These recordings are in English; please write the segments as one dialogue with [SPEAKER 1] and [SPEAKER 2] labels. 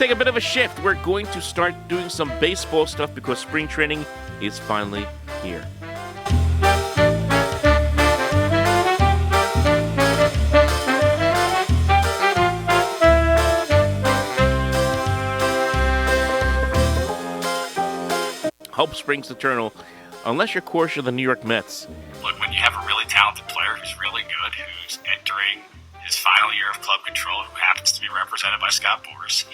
[SPEAKER 1] take a bit of a shift. We're going to start doing some baseball stuff because spring training is finally here. Hope springs eternal, unless you're, of course, you're the New York Mets.
[SPEAKER 2] Look, when you have a really talented player who's really good, who's entering his final year of club control, who happens to be represented by Scott Boras,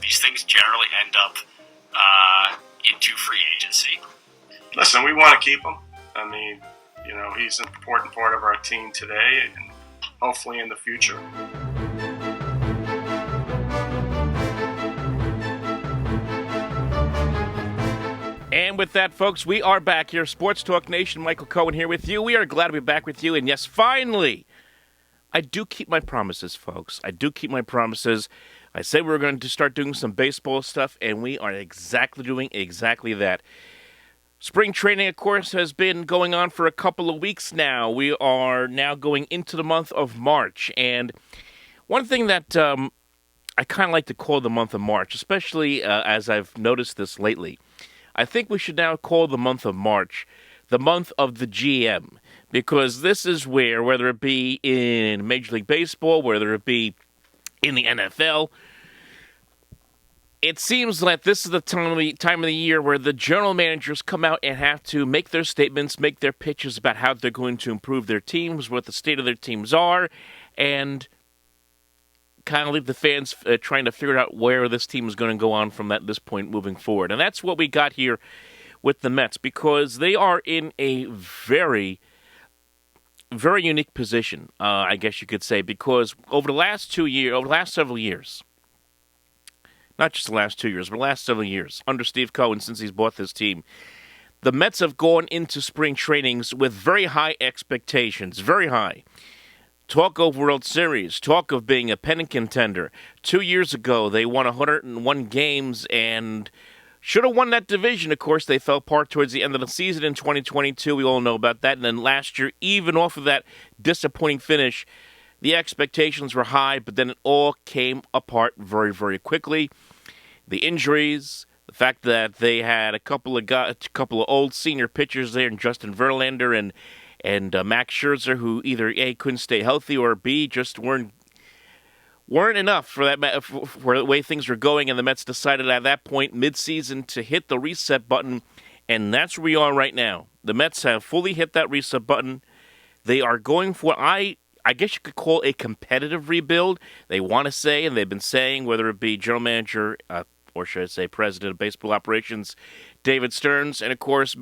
[SPEAKER 2] these things generally end up into free agency.
[SPEAKER 3] Listen, we want to keep him. I mean, he's an important part of our team today and hopefully in the future.
[SPEAKER 1] And with that, folks, we are back here. Sports Talk Nation, Michael Cohen here with you. We are glad to be back with you. And yes, finally, I do keep my promises, folks. I do keep my promises. I said we were going to start doing some baseball stuff, and we are doing exactly that. Spring training, of course, has been going on for a couple of weeks now. We are now going into the month of March. And one thing that I kind of like to call the month of March, especially as I've noticed this lately, I think we should now call the month of March the month of the GM, because this is where, whether it be in Major League Baseball, whether it be in the NFL, it seems like this is the time of the year where the general managers come out and have to make their statements, make their pitches about how they're going to improve their teams, what the state of their teams are, and kind of leave the fans trying to figure out where this team is going to go on from this point moving forward. And that's what we got here with the Mets, because they are in a very, very unique position, I guess you could say, because over the last several years, not just the last 2 years, but the last several years, under Steve Cohen, since he's bought this team, the Mets have gone into spring trainings with very high expectations, very high. Talk of World Series, talk of being a pennant contender. 2 years ago, they won 101 games and should have won that division. Of course, they fell apart towards the end of the season in 2022. We all know about that. And then last year, even off of that disappointing finish, the expectations were high, but then it all came apart very, very quickly. The injuries, the fact that they had a couple of old senior pitchers there, in Justin Verlander and Max Scherzer, who either A, couldn't stay healthy, or B, just weren't enough for the way things were going, and the Mets decided at that point, mid-season, to hit the reset button, and that's where we are right now. The Mets have fully hit that reset button. They are going for, I guess you could call a competitive rebuild. They want to say, and they've been saying, whether it be general manager, or should I say president of baseball operations, David Stearns, and of course,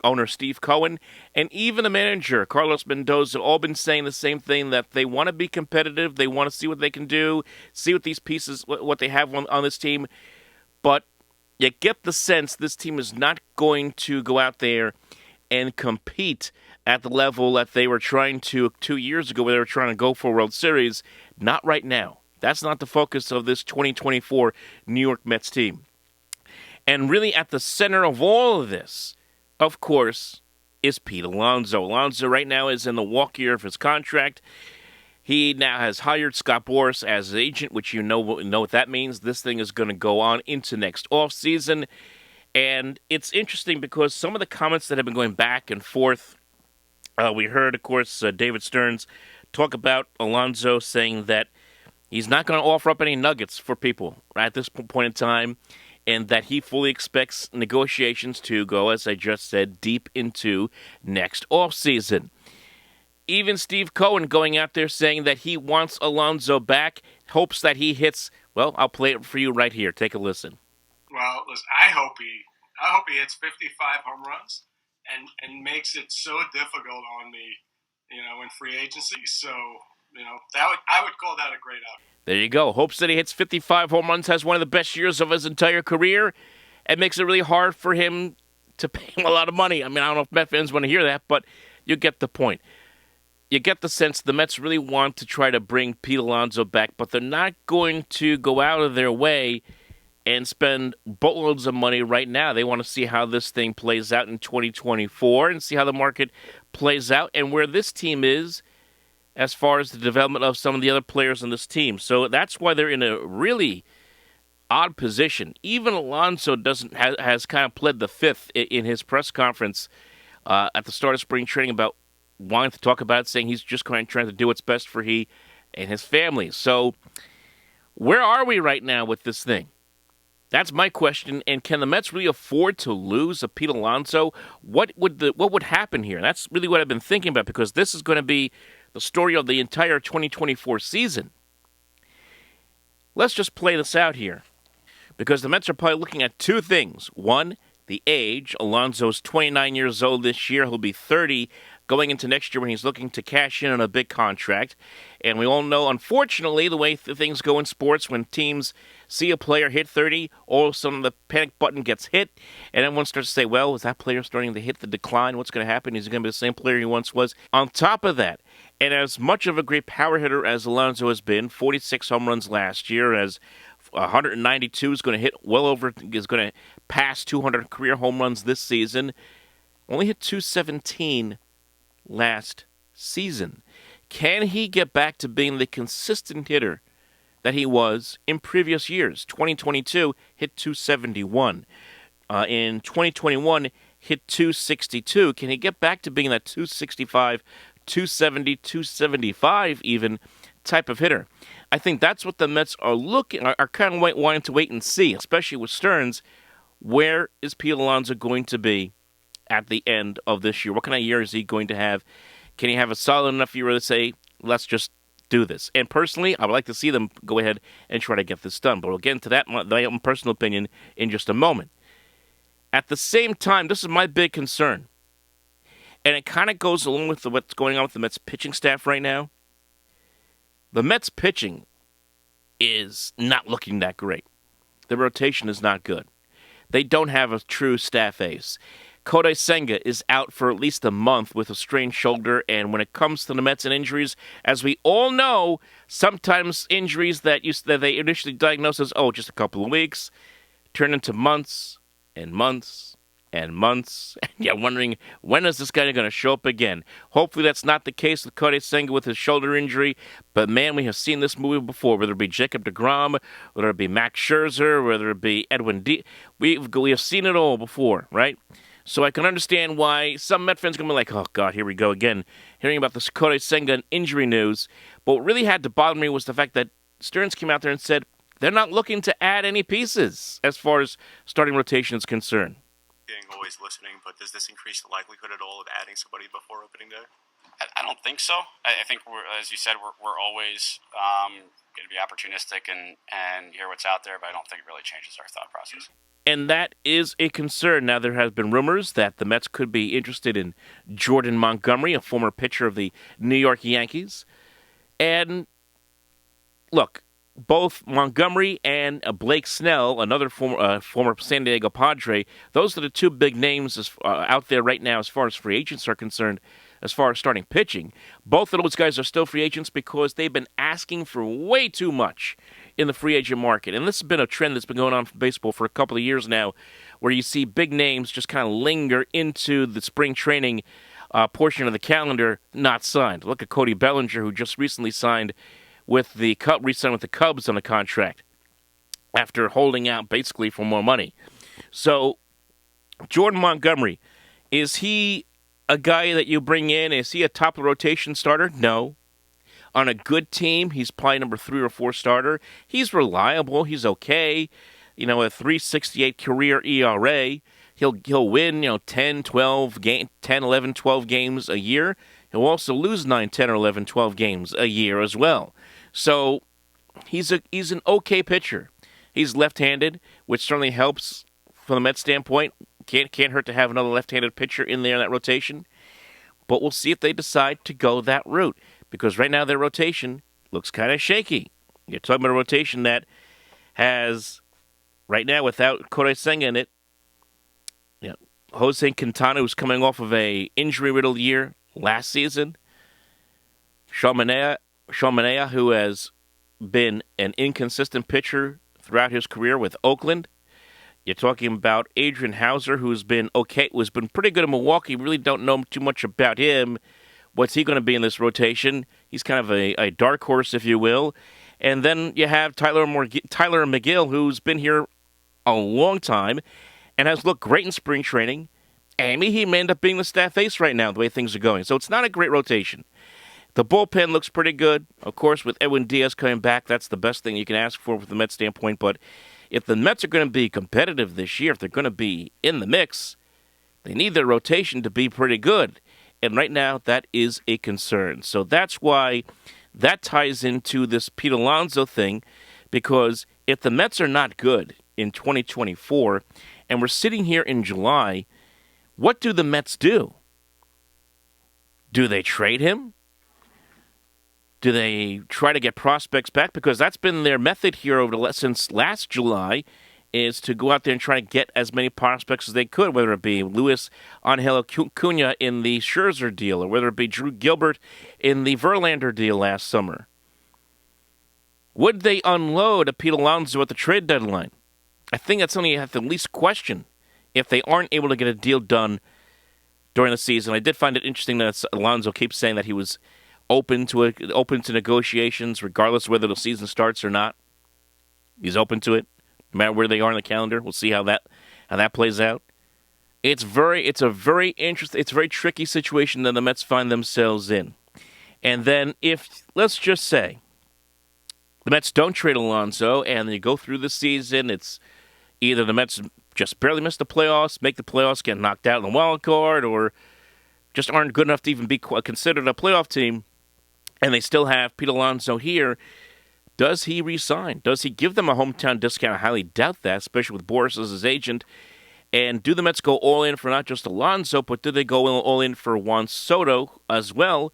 [SPEAKER 1] owner Steve Cohen, and even the manager, Carlos Mendoza, all been saying the same thing, that they want to be competitive, they want to see what they can do, see what these pieces, what they have on this team, but you get the sense this team is not going to go out there and compete at the level that they were trying to 2 years ago, where they were trying to go for a World Series. Not right now. That's not the focus of this 2024 New York Mets team. And really at the center of all of this, of course, is Pete Alonso. Alonso right now is in the walk year of his contract. He now has hired Scott Boras as his agent, which you know what that means. This thing is going to go on into next offseason. And it's interesting because some of the comments that have been going back and forth, we heard, of course, David Stearns talk about Alonso saying that he's not going to offer up any nuggets for people right at this point in time, and that he fully expects negotiations to go, as I just said, deep into next offseason. Even Steve Cohen going out there saying that he wants Alonso back, hopes that he hits, well, I'll play it for you right here. Take a listen.
[SPEAKER 3] Well, listen, I hope he hits 55 home runs and makes it so difficult on me, in free agency. So, I would call that a great outcome.
[SPEAKER 1] There you go. Hopes that he hits 55 home runs, has one of the best years of his entire career, and makes it really hard for him to pay him a lot of money. I mean, I don't know if Met fans want to hear that, but you get the point. You get the sense the Mets really want to try to bring Pete Alonso back, but they're not going to go out of their way and spend boatloads of money right now. They want to see how this thing plays out in 2024 and see how the market plays out and where this team is as far as the development of some of the other players on this team. So that's why they're in a really odd position. Even Alonso has kind of pled the fifth in his press conference at the start of spring training about wanting to talk about it, saying he's just trying to do what's best for he and his family. So where are we right now with this thing? That's my question. And can the Mets really afford to lose a Pete Alonso? What would happen here? That's really what I've been thinking about, because this is going to be the story of the entire 2024 season. Let's just play this out here, because the Mets are probably looking at two things. One, the age. Alonso's 29 years old this year. He'll be 30 going into next year when he's looking to cash in on a big contract. And we all know, unfortunately, the way things go in sports, when teams see a player hit 30, all of a sudden the panic button gets hit, and everyone starts to say, well, is that player starting to hit the decline? What's going to happen? Is he going to be the same player he once was? On top of that, and as much of a great power hitter as Alonso has been, 46 home runs last year, as 192 is going to hit is going to pass 200 career home runs this season. Only hit 217 last season. Can he get back to being the consistent hitter that he was in previous years? 2022 hit 271. In 2021 hit 262. Can he get back to being that 265, 270, 275 even type of hitter? I think that's what the Mets are kind of wanting to wait and see, especially with Stearns. Where is Pete Alonso going to be at the end of this year? What kind of year is he going to have? Can he have a solid enough year to say, let's just do this? And personally, I would like to see them go ahead and try to get this done. But we'll get into that, my own personal opinion, in just a moment. At the same time, this is my big concern. And it kind of goes along with what's going on with the Mets pitching staff right now. The Mets pitching is not looking that great. The rotation is not good. They don't have a true staff ace. Kodai Senga is out for at least a month with a strained shoulder, and when it comes to the Mets and injuries, as we all know, sometimes injuries that they initially diagnose as, just a couple of weeks, turn into months and months and months, and you're wondering, when is this guy going to show up again? Hopefully that's not the case with Kodai Senga with his shoulder injury, but man, we have seen this movie before, whether it be Jacob deGrom, whether it be Max Scherzer, whether it be Edwin D. We have seen it all before, right? So I can understand why some Met fans are going to be like, oh, God, here we go again, hearing about this Kodai Senga injury news. But what really had to bother me was the fact that Stearns came out there and said they're not looking to add any pieces as far as starting rotation is concerned.
[SPEAKER 2] Always listening, but does this increase the likelihood at all of adding somebody before opening day? I don't think so. I think, as you said, we're always going to be opportunistic and hear what's out there, but I don't think it really changes our thought process.
[SPEAKER 1] And that is a concern. Now, there has been rumors that the Mets could be interested in Jordan Montgomery, a former pitcher of the New York Yankees. And look, both Montgomery and Blake Snell, another former San Diego Padre, those are the two big names out there right now as far as free agents are concerned, as far as starting pitching. Both of those guys are still free agents because they've been asking for way too much in the free agent market. And this has been a trend that's been going on for baseball for a couple of years now, where you see big names just kind of linger into the spring training portion of the calendar not signed. Look at Cody Bellinger, who just recently signed with the Cubs on a contract after holding out basically for more money. So, Jordan Montgomery, is he a guy that you bring in? Is he a top of the rotation starter? No. On a good team, he's probably number 3 or 4 starter. He's reliable. He's okay. A 3.68 career ERA. He'll win, 10, 11, 12 games a year. He'll also lose 9, 10, or 11, 12 games a year as well. So he's an okay pitcher. He's left-handed, which certainly helps from the Mets standpoint. Can't hurt to have another left-handed pitcher in there in that rotation. But we'll see if they decide to go that route, because right now their rotation looks kind of shaky. You're talking about a rotation that has, right now, without Kodai Senga in it, Jose Quintana, who's coming off of a injury-riddled year last season. Sean Manaea, who has been an inconsistent pitcher throughout his career with Oakland. You're talking about Adrian Hauser, who's been okay, pretty good in Milwaukee. We really don't know too much about him What's he going to be in this rotation? He's kind of a dark horse, if you will. And then you have Tyler McGill, who's been here a long time and has looked great in spring training. And he may end up being the staff ace right now, the way things are going. So it's not a great rotation. The bullpen looks pretty good. Of course, with Edwin Diaz coming back, that's the best thing you can ask for from the Mets standpoint. But if the Mets are going to be competitive this year, if they're going to be in the mix, they need their rotation to be pretty good. And right now, that is a concern. So that's why that ties into this Pete Alonso thing, because if the Mets are not good in 2024, and we're sitting here in July, what do the Mets do? Do they trade him? Do they try to get prospects back? Because that's been their method here since last July, is to go out there and try to get as many prospects as they could, whether it be Luis Angel Acuna in the Scherzer deal, or whether it be Drew Gilbert in the Verlander deal last summer. Would they unload a Pete Alonso at the trade deadline? I think that's something you have to at least question if they aren't able to get a deal done during the season. I did find it interesting that Alonso keeps saying that he was open to negotiations, regardless of whether the season starts or not. He's open to it, no matter where they are on the calendar. We'll see how that plays out. It's a very tricky situation that the Mets find themselves in. And then if, let's just say, the Mets don't trade Alonso and they go through the season, it's either the Mets just barely miss the playoffs, make the playoffs, get knocked out in the wild card, or just aren't good enough to even be considered a playoff team, and they still have Pete Alonso here. Does he resign? Does he give them a hometown discount? I highly doubt that, especially with Boras as his agent. And do the Mets go all in for not just Alonso, but do they go all in for Juan Soto as well,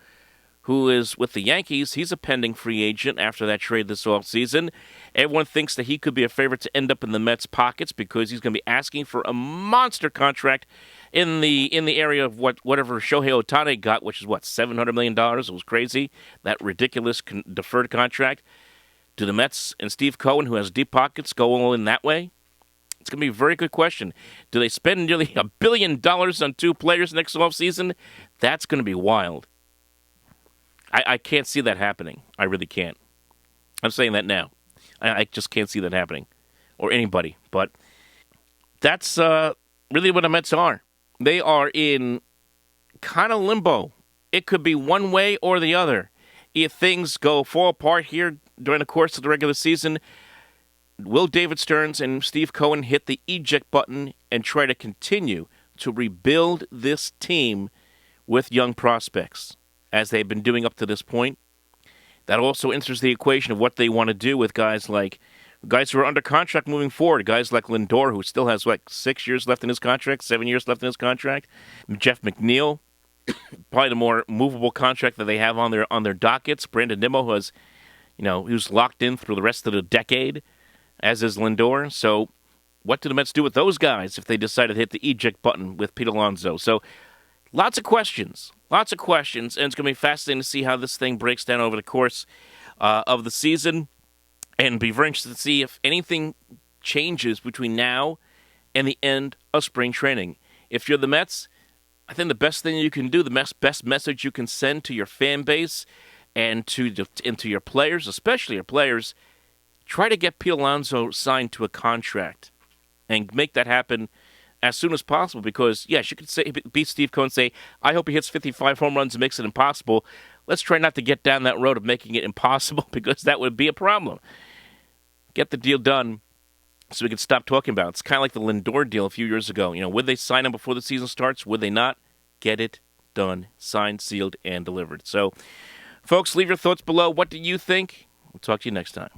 [SPEAKER 1] who is with the Yankees? He's a pending free agent after that trade this offseason. Everyone thinks that he could be a favorite to end up in the Mets' pockets because he's going to be asking for a monster contract in the area of whatever Shohei Ohtani got, which is $700 million. It was crazy, that ridiculous deferred contract. Do the Mets and Steve Cohen, who has deep pockets, go all in that way? It's going to be a very good question. Do they spend nearly $1 billion on two players next offseason? That's going to be wild. I can't see that happening. I really can't. I'm saying that now. I just can't see that happening. Or anybody. But that's really what the Mets are. They are in kind of limbo. It could be one way or the other. If things fall apart here during the course of the regular season, will David Stearns and Steve Cohen hit the eject button and try to continue to rebuild this team with young prospects, as they've been doing up to this point? That also enters the equation of what they want to do with guys who are under contract moving forward. Guys like Lindor, who still has 6 years left in his contract, 7 years left in his contract. Jeff McNeil, probably the more movable contract that they have on their dockets. Brandon Nimmo, who has, who's locked in through the rest of the decade, as is Lindor. So, what do the Mets do with those guys if they decide to hit the eject button with Pete Alonso? So, lots of questions, and it's going to be fascinating to see how this thing breaks down over the course of the season, and be very interested to see if anything changes between now and the end of spring training. If you're the Mets, I think the best thing you can do, the best message you can send to your fan base and to your players, especially your players, try to get Pete Alonso signed to a contract and make that happen as soon as possible, because, yes, you could be Steve Cohen, say, I hope he hits 55 home runs and makes it impossible. Let's try not to get down that road of making it impossible, because that would be a problem. Get the deal done so we can stop talking about it. It's kind of like the Lindor deal a few years ago. Would they sign him before the season starts? Would they not? Get it done. Signed, sealed, and delivered. So, folks, leave your thoughts below. What do you think? We'll talk to you next time.